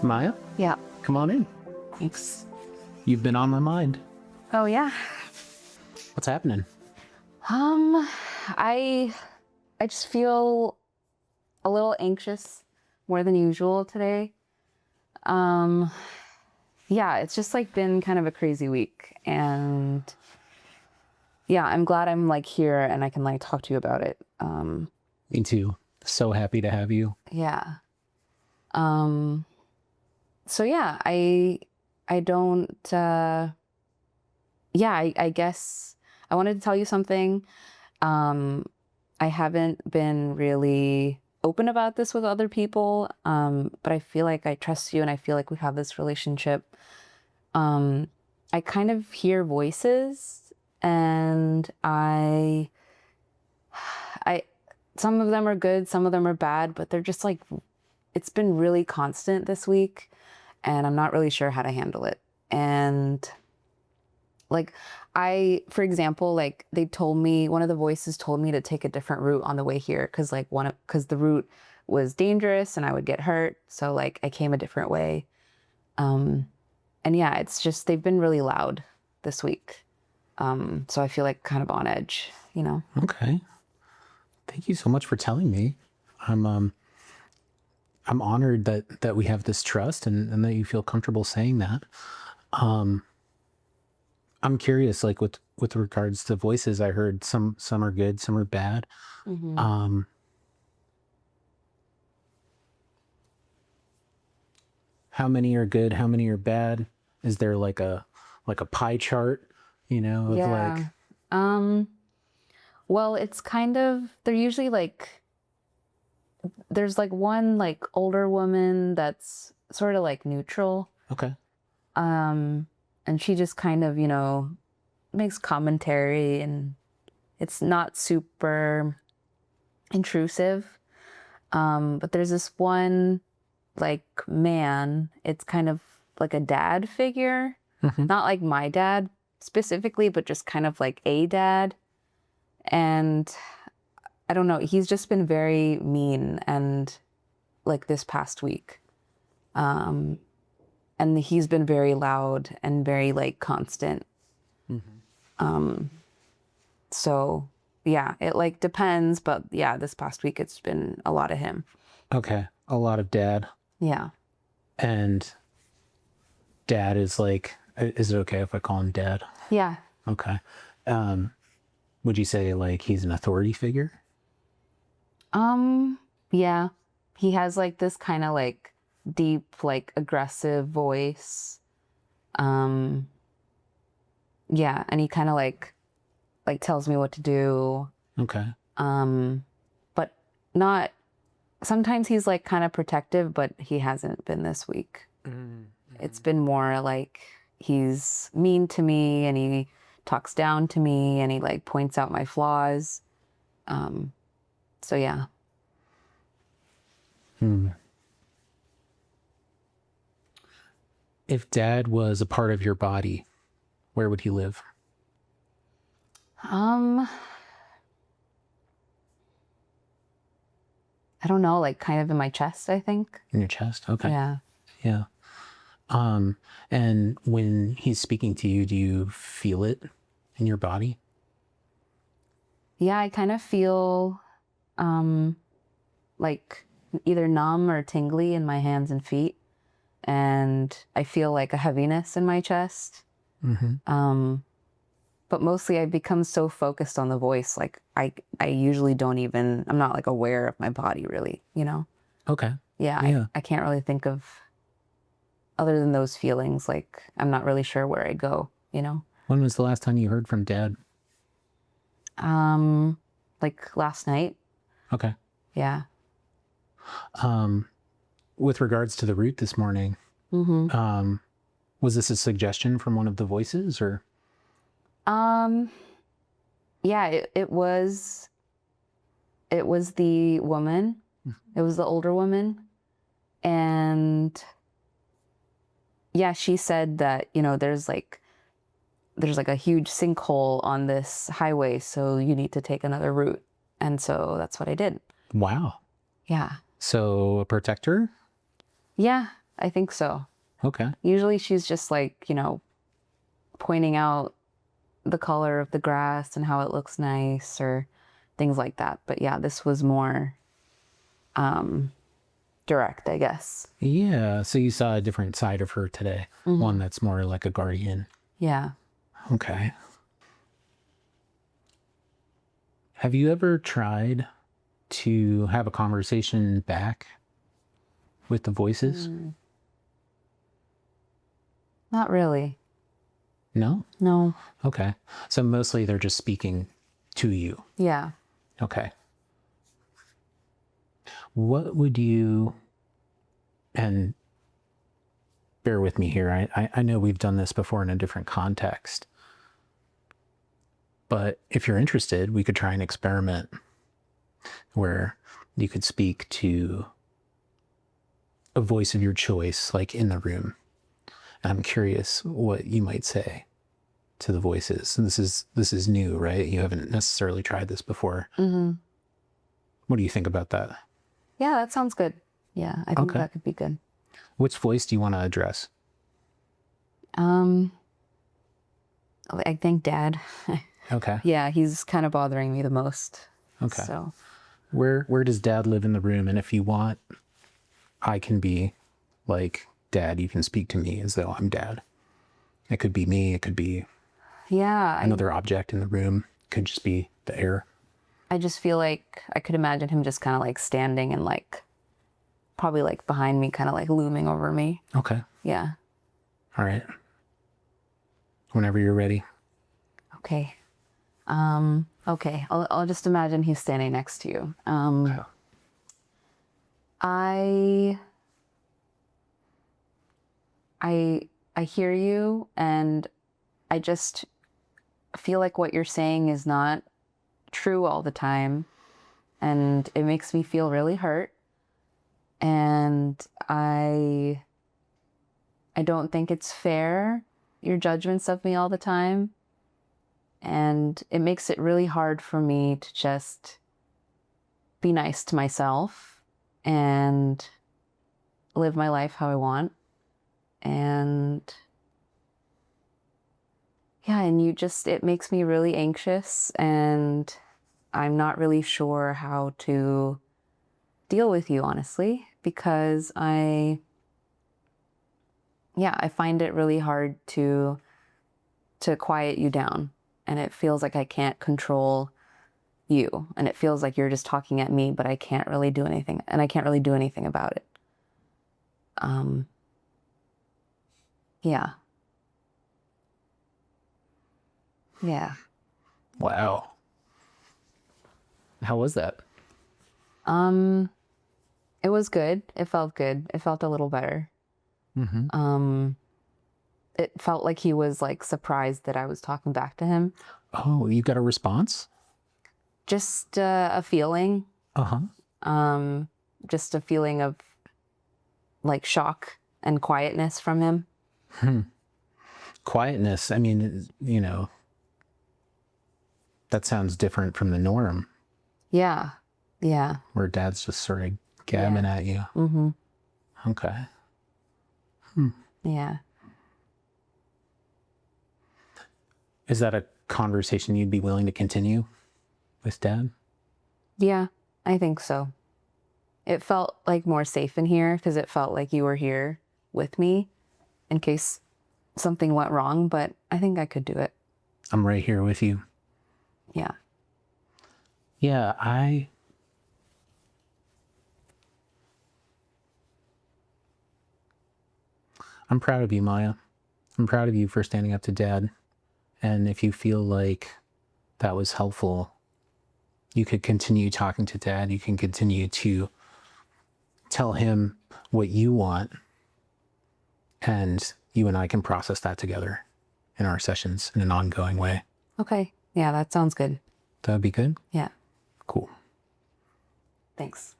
Maya, Yeah. come on in. Thanks. You've been on my mind. Oh yeah. What's happening? I just feel a little anxious more than usual today. Yeah, it's just like been kind of a crazy week, and yeah, I'm glad I'm like here and I can like talk to you about it. Me too. So happy to have you. Yeah. So yeah, I don't yeah, I guess I wanted to tell you something. I haven't been really open about this with other people, but I feel like I trust you and I feel like we have this relationship. I kind of hear voices, and I some of them are good, some of them are bad, but they're just like, it's been really constant this week, and I'm not really sure how to handle it. And like, for example, like one of the voices told me to take a different route on the way here because the route was dangerous and I would get hurt. So like I came a different way. And yeah, it's just, they've been really loud this week. So I feel like kind of on edge, you know? Okay. Thank you so much for telling me. I'm honored that we have this trust and that you feel comfortable saying that. I'm curious, like with regards to voices, I heard some are good, some are bad. Mm-hmm. How many are good? How many are bad? Is there like a pie chart, of Yeah. like, Well, it's kind of, they're usually like, there's like one like older woman that's sort of like neutral. okay. And she just kind of, makes commentary, and it's not super intrusive. But there's this one like man, it's kind of like a dad figure, Mm-hmm. not like my dad specifically, but just kind of like a dad. And I don't know, he's just been very mean, and like this past week. And he's been very loud and very like constant. Mm-hmm. So yeah, it like depends, but yeah, this past week it's been a lot of him. Okay. A lot of dad. Yeah. And dad is like, is it okay if I call him dad? Yeah. Okay. Would you say like he's an authority figure? Yeah. He has like this kind of like deep, like aggressive voice. Yeah, and he kind of like tells me what to do. Okay. But not, sometimes he's like kind of protective, but he hasn't been this week. Mm-hmm. It's been more like he's mean to me, and he talks down to me, and he like points out my flaws. So yeah. If dad was a part of your body, where would he live? I don't know, like kind of in my chest, I think. In your chest? Okay. Yeah. Yeah. And when he's speaking to you, do you feel it in your body? Yeah, I kind of feel like either numb or tingly in my hands and feet. And I feel like a heaviness in my chest. Mm-hmm. But mostly I've become so focused on the voice, like I usually I'm not like aware of my body really, Okay. Yeah, Yeah. I can't really think of, other than those feelings, like I'm not really sure where I go, When was the last time you heard from dad? Like last night. Okay. Yeah. With regards to the route this morning, Mm-hmm. Was this a suggestion from one of the voices or? Yeah, it was the woman. It was the older woman. And yeah, she said that, there's like a huge sinkhole on this highway, so you need to take another route. And so that's what I did. Wow. Yeah. So a protector? Yeah. I think so. Okay. Usually she's just like, pointing out the color of the grass and how it looks nice or things like that. But yeah, this was more direct, I guess. Yeah. So you saw a different side of her today. One that's more like a guardian. Yeah. Okay. Have you ever tried to have a conversation back with the voices? Not really. No? No. Okay. So mostly they're just speaking to you. Yeah. Okay. What would you, and bear with me here, I know we've done this before in a different context, but if you're interested, we could try an experiment where you could speak to a voice of your choice, like in the room. I'm curious what you might say to the voices. And this is new, right? You haven't necessarily tried this before. What do you think about that? Yeah, that sounds good. Yeah, I think that could be good. Which voice do you want to address? I think Dad. Okay. Yeah, he's kind of bothering me the most. Okay. So, Where does Dad live in the room? And if you want, I can be like Dad. You can speak to me as though I'm Dad. It could be me. It could be yeah, another object in the room. It could just be the air. I just feel like I could imagine him just kind of like standing and like probably like behind me, kind of like looming over me. Okay. Yeah. All right. Whenever you're ready. Okay. Okay. I'll just imagine he's standing next to you. Okay. I hear you, and I just feel like what you're saying is not true all the time, and it makes me feel really hurt. And I don't think it's fair, your judgments of me all the time. And it makes it really hard for me to just be nice to myself and live my life how I want. And yeah, and it makes me really anxious, and I'm not really sure how to deal with you, honestly, because I find it really hard to quiet you down, and it feels like I can't control you, and it feels like you're just talking at me, but I can't really do anything, and I can't really do anything about it. Yeah. Yeah. Wow. How was that? It was good. It felt good. It felt a little better. It felt like he was like surprised that I was talking back to him. Oh, you got a response? Just a feeling. Just a feeling of like shock and quietness from him. Quietness. I mean, that sounds different from the norm. Yeah. Yeah. Where Dad's just sort of gabbing at you. Okay. Yeah. Is that a conversation you'd be willing to continue with Dad? Yeah, I think so. It felt like more safe in here because it felt like you were here with me in case something went wrong, but I think I could do it. I'm right here with you. Yeah. Yeah, I'm proud of you, Maya. I'm proud of you for standing up to Dad. And if you feel like that was helpful, you could continue talking to Dad. You can continue to tell him what you want. And you and I can process that together in our sessions in an ongoing way. Okay. Yeah, that sounds good. That would be good? Yeah. Cool. Thanks.